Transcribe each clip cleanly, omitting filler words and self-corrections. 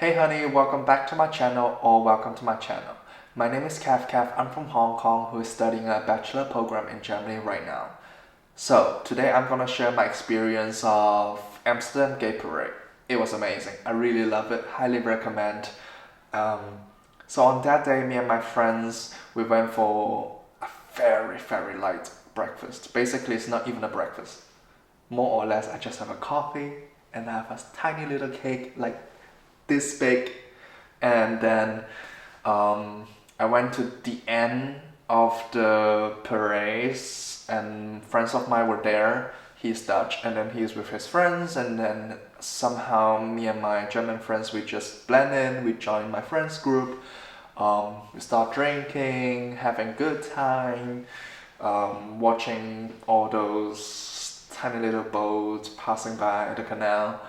Hey honey, welcome back to my channel or welcome to my channel. My name is Kev. I'm from Hong Kong who is studying a bachelor program in Germany right now. So today I'm gonna share my experience of Amsterdam Gay Parade. It was amazing. I really love it. Highly recommend. So on that day, me and my friends, we went for a very light breakfast. Basically, it's not even a breakfast. More or less, I just have a coffee and I have a tiny little cake like this big, and then I went to the end of the parades and friends of mine were there. He's Dutch and then he's with his friends, and then somehow me and my German friends, we just blend in, we join my friends group. We start drinking, having good time, watching all those tiny little boats passing by the canal.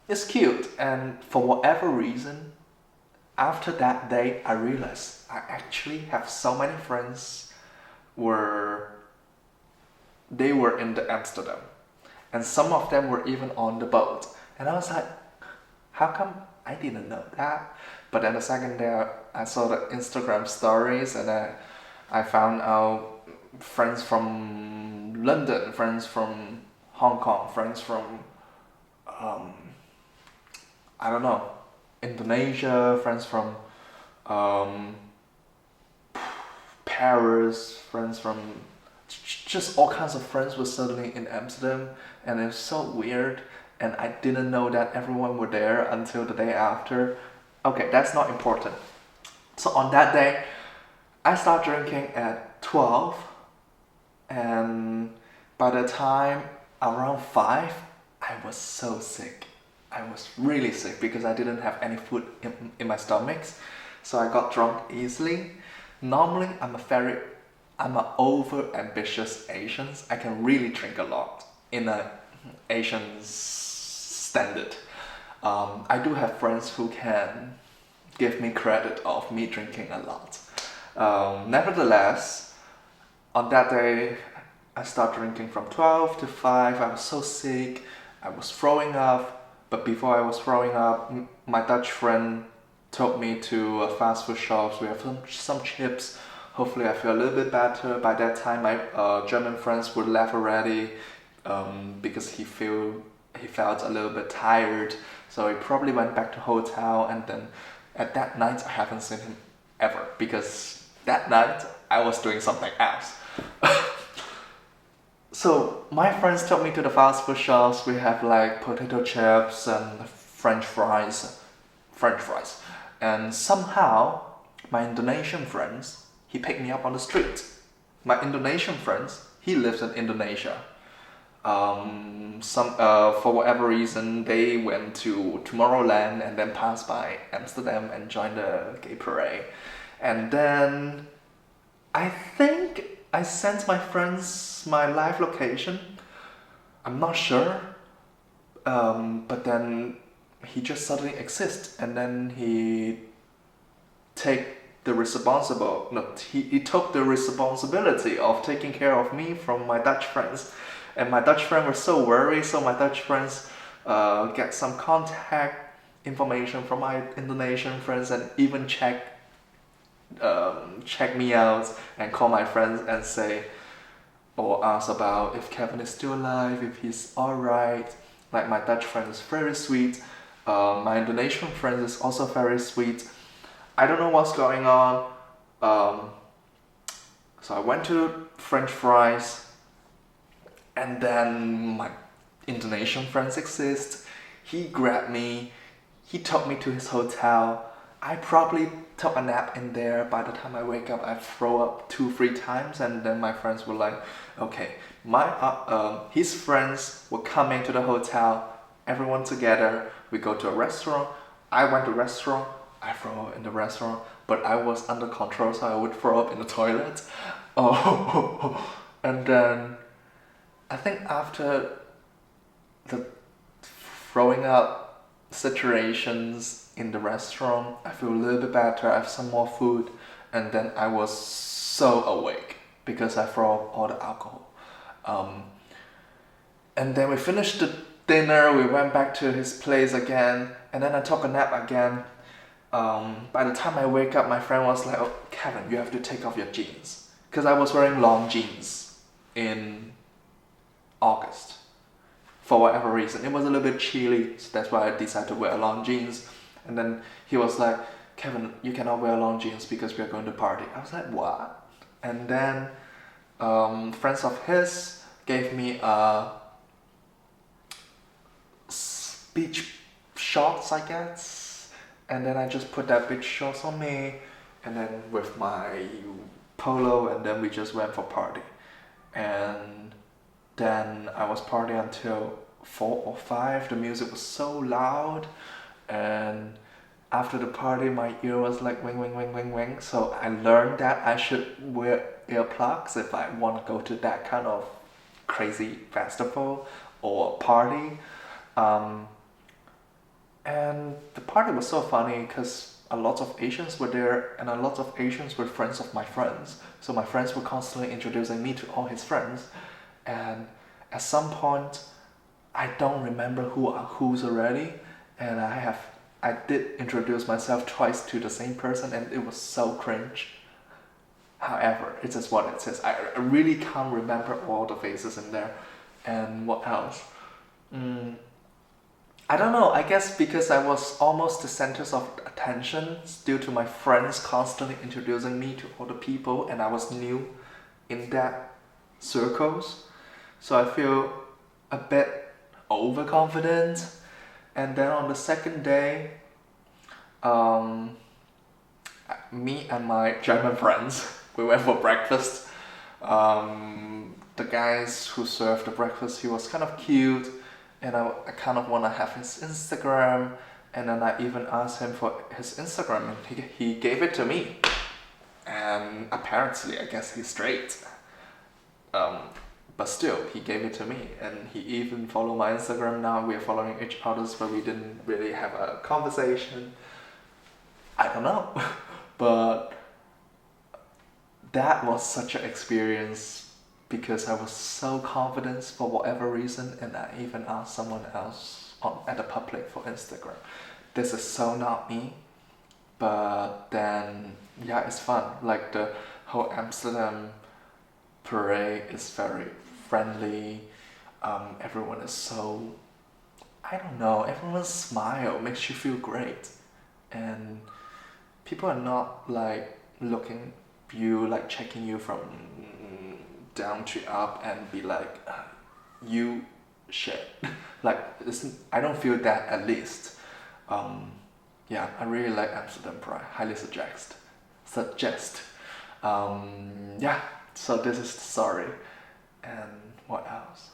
It's cute, and for whatever reason, after that day, I realized I actually have so many friends they were in the Amsterdam, and some of them were even on the boat. And I was like, how come I didn't know that? But then the second day, I saw the Instagram stories, and I found out friends from London, friends from Hong Kong, friends from I don't know, Indonesia, friends from Paris, friends from just all kinds of friends were suddenly in Amsterdam, and it's so weird. And I didn't know that everyone were there until the day after. Okay, that's not important. So on that day, I started drinking at 12, and by the time around 5, I was so sick. I was really sick because I didn't have any food in my stomachs, so I got drunk easily. Normally, I'm a over ambitious Asian. I can really drink a lot in a Asian standard. I do have friends who can give me credit of me drinking a lot. Nevertheless, on that day, I started drinking from 12 to 5. I was so sick. I was throwing up. But before I was throwing up, my Dutch friend took me to a fast food shops. We have some chips. Hopefully I feel a little bit better. By that time, my German friends were left already because he felt a little bit tired. So he probably went back to hotel, and then at that night I haven't seen him ever because that night I was doing something else. So my friends took me to the fast food shops. We have like potato chips and French fries. And somehow my Indonesian friends, he picked me up on the street. My Indonesian friends, he lives in Indonesia. For whatever reason, they went to Tomorrowland and then passed by Amsterdam and joined the gay parade. And then I think I sent my friends my live location. I'm not sure. But then he just suddenly exists, and then he took the responsibility of taking care of me from my Dutch friends. And my Dutch friends were so worried, so my Dutch friends get some contact information from my Indonesian friends and even check me out and call my friends and say or ask about if Kevin is still alive, if he's alright. Like my Dutch friend is very sweet. My Indonesian friend is also very sweet. I don't know what's going on. So I went to French fries, and then my Indonesian friends exist. He grabbed me. He took me to his hotel. I probably took a nap in there. By the time I wake up, I throw up 2-3 times, and then my friends were like, okay, his friends were coming to the hotel, everyone together, we go to a restaurant. I went to a restaurant, I throw up in the restaurant, but I was under control, so I would throw up in the toilet. And then I think after the throwing up situations in the restaurant, I feel a little bit better. I have some more food, and then I was so awake because I throw up all the alcohol. And then we finished the dinner. We went back to his place again, And then I took a nap again. By the time I wake up, my friend was like, "Oh, Kevin, you have to take off your jeans." Because I was wearing long jeans in August. For whatever reason. It was a little bit chilly, so that's why I decided to wear long jeans. And then he was like, "Kevin, you cannot wear long jeans because we are going to party." I was like, "What?" And then friends of his gave me beach shorts, I guess. And then I just put that beach shorts on me, and then with my polo, and then we just went for party. And then I was partying until 4 or 5. The music was so loud, and after the party my ear was like wing wing wing wing wing. So I learned that I should wear earplugs if I want to go to that kind of crazy festival or party. And the party was so funny because a lot of Asians were there, and a lot of Asians were friends of my friends. So my friends were constantly introducing me to all his friends. And at some point, I don't remember who's already, and I did introduce myself twice to the same person, and it was so cringe. However, it is what it is. I really can't remember all the faces in there. And what else? I don't know, I guess because I was almost the center of attention due to my friends constantly introducing me to all the people, and I was new in that circles. So I feel a bit overconfident. And then on the second day, me and my German friends, we went for breakfast. The guys who served the breakfast, he was kind of cute, and I kind of want to have his Instagram. And then I even asked him for his Instagram, and he gave it to me. And apparently, I guess he's straight. But still, he gave it to me, and he even followed my Instagram now. We are following each other's, but we didn't really have a conversation. I don't know. But that was such an experience because I was so confident for whatever reason, and I even asked someone else at the public for Instagram. This is so not me, but then yeah, it's fun. Like the whole Amsterdam parade is very friendly. Everyone is so, I don't know, everyone's smile makes you feel great, and people are not like looking you, like checking you from down to up and be like, you shit. Like, I don't feel that, at least. Yeah, I really like Amsterdam Pride. Highly suggest. Yeah, so this is the story. And what else?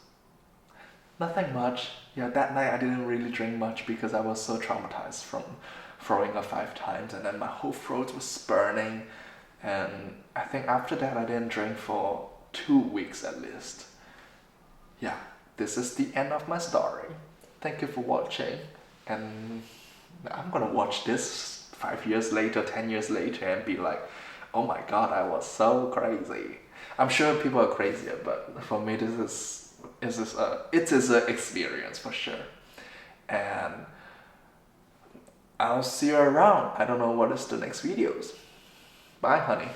Nothing much. Yeah, that night I didn't really drink much because I was so traumatized from throwing up 5 times, and then my whole throat was burning. And I think after that I didn't drink for 2 weeks at least. Yeah, this is the end of my story. Thank you for watching, and I'm gonna watch this 5 years later, 10 years later, and be like, oh my god, I was so crazy. I'm sure people are crazier, but for me it is an experience for sure. And I'll see you around. I don't know what is the next videos. Bye, honey.